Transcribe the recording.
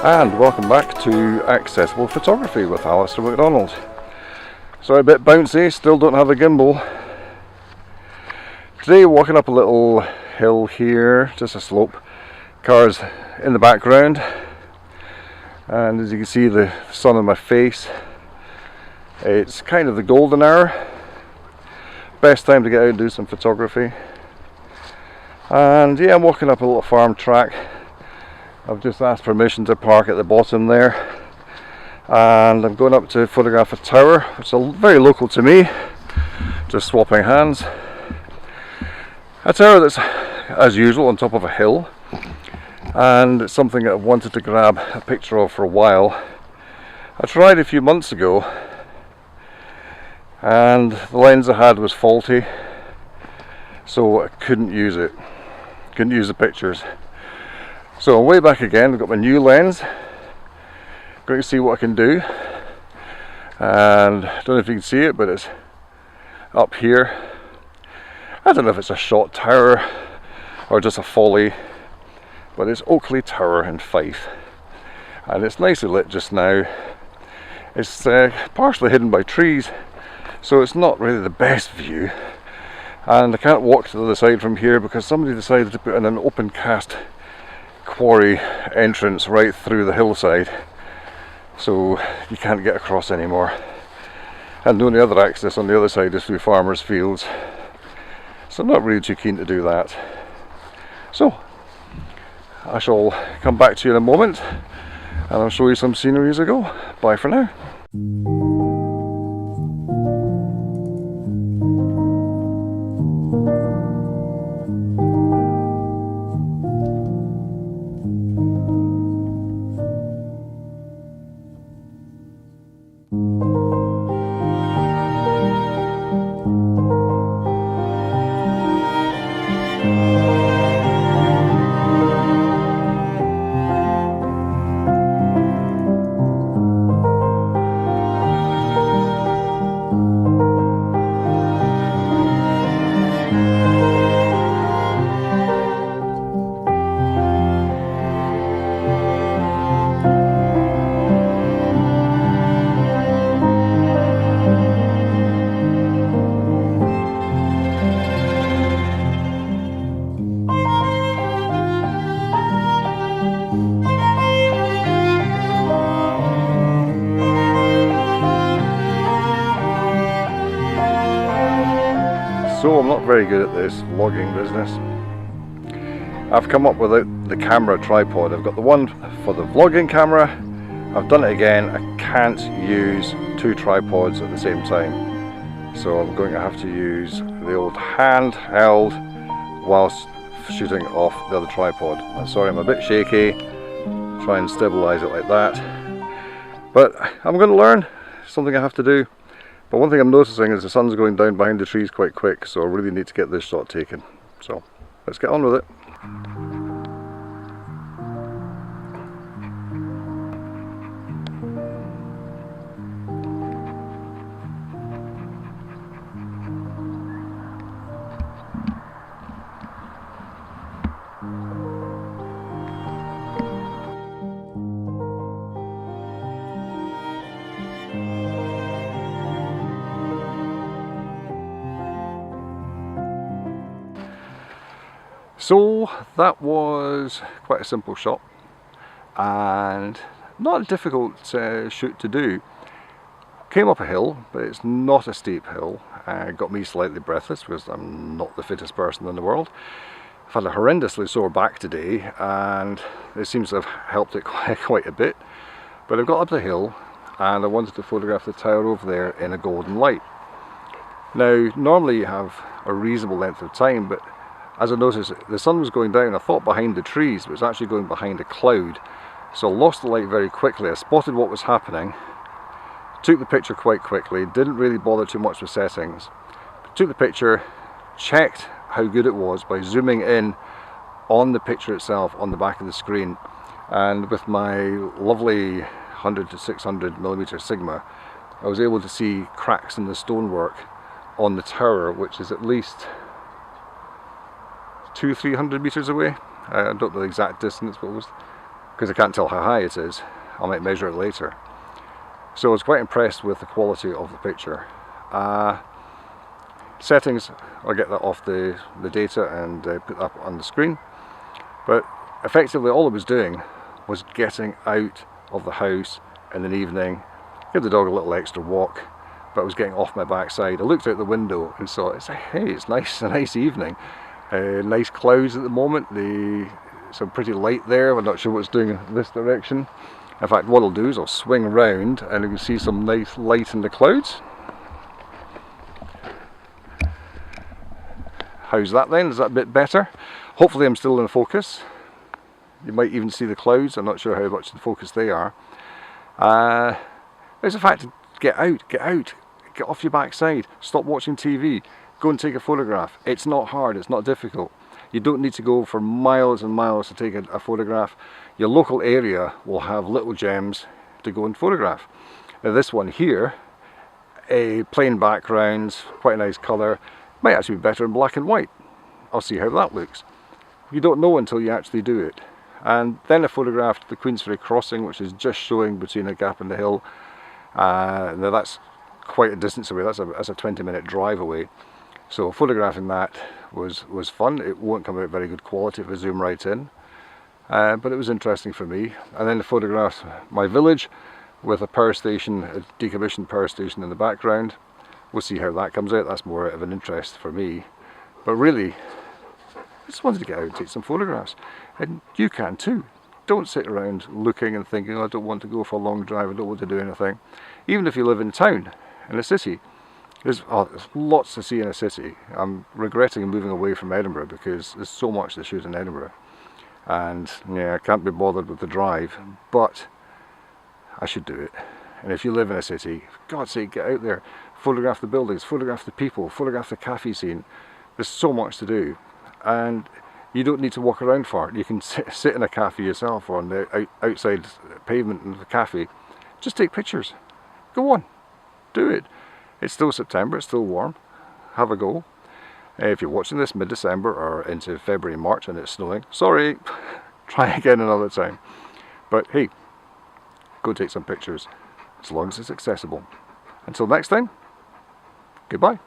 And welcome back to Accessible Photography with Alistair McDonald. Sorry, a bit bouncy, still don't have a gimbal. Today walking up a little hill here, just a slope, cars in the background, and as you can see the sun on my face. It's kind of the golden hour, best time to get out and do some photography. And yeah, I'm walking up a little farm track. I've just asked permission to park at the bottom there, and I'm going up to photograph a tower, which is very local to me, just swapping hands. A tower that's, as usual, on top of a hill, and it's something that I've wanted to grab a picture of for a while. I tried a few months ago, and the lens I had was faulty, so I couldn't use it, couldn't use the pictures. So I'm way back again. I've got my new lens, going to see what I can do, and I don't know if you can see it, but it's up here. I don't know if it's a shot tower or just a folly, but it's Oakley Tower in Fife, and it's nicely lit just now. It's partially hidden by trees, so it's not really the best view, and I can't walk to the other side from here because somebody decided to put in an open cast quarry entrance right through the hillside, so you can't get across anymore, and the only other access on the other side is through farmers' fields, so I'm not really too keen to do that. So I shall come back to you in a moment and I'll show you some scenery as I go. Bye for now. So I'm not very good at this vlogging business. I've come up with the camera tripod. I've got the one for the vlogging camera. I've done it again. I can't use two tripods at the same time. So I'm going to have to use the old handheld whilst shooting off the other tripod. I'm sorry, I'm a bit shaky. Try and stabilize it like that. But I'm going to learn. It's something I have to do. But one thing I'm noticing is the sun's going down behind the trees quite quick, so I really need to get this shot taken. So let's get on with it. So that was quite a simple shot and not a difficult shoot to do. Came up a hill, but it's not a steep hill. Got me slightly breathless because I'm not the fittest person in the world. I've had a horrendously sore back today and it seems to have helped it quite a bit. But I've got up the hill and I wanted to photograph the tower over there in a golden light. Now normally you have a reasonable length of time, but as I noticed, the sun was going down. I thought behind the trees, but it was actually going behind a cloud. So I lost the light very quickly. I spotted what was happening, took the picture quite quickly, didn't really bother too much with settings. Took the picture, checked how good it was by zooming in on the picture itself on the back of the screen. And with my lovely 100 to 600mm Sigma, I was able to see cracks in the stonework on the tower, which is at least 200-300 meters away. I don't know the exact distance, but it was because I can't tell how high it is. I might measure it later. So I was quite impressed with the quality of the picture. Settings, I'll get that off the data and put that on the screen. But effectively all I was doing was getting out of the house in an evening, give the dog a little extra walk, but I was getting off my backside. I looked out the window and saw, it's like, hey, it's nice, a nice evening. Nice clouds at the moment, some pretty light there. I'm not sure what's doing in this direction. In fact, what I'll do is I'll swing round and you can see some nice light in the clouds. How's that then? Is that a bit better? Hopefully I'm still in focus. You might even see the clouds. I'm not sure how much in focus they are. There's a fact to get out, get off your backside, stop watching TV, go and take a photograph. It's not hard, it's not difficult. You don't need to go for miles and miles to take a photograph. Your local area will have little gems to go and photograph. Now this one here, a plain background, quite a nice colour, might actually be better in black and white. I'll see how that looks. You don't know until you actually do it. And then I photographed the Queensferry crossing, which is just showing between a gap in the hill. Now that's quite a distance away, that's a 20-minute drive away. So photographing that was fun. It won't come out very good quality if I zoom right in, but it was interesting for me. And then I photographed my village with a power station, a decommissioned power station in the background. We'll see how that comes out. That's more of an interest for me. But really, I just wanted to get out and take some photographs. And you can too. Don't sit around looking and thinking, oh, I don't want to go for a long drive, I don't want to do anything. Even if you live in town, in a city, there's lots to see in a city. I'm regretting moving away from Edinburgh because there's so much to shoot in Edinburgh. And yeah, I can't be bothered with the drive, but I should do it. And if you live in a city, for God's sake, get out there. Photograph the buildings, photograph the people, photograph the cafe scene. There's so much to do. And you don't need to walk around for it. You can sit in a cafe yourself or on the outside pavement in the cafe. Just take pictures. Go on. Do it. It's still September, it's still warm. Have a go. If you're watching this mid-December or into February, March and it's snowing, sorry, try again another time. But hey, go take some pictures, as long as it's accessible. Until next time, goodbye.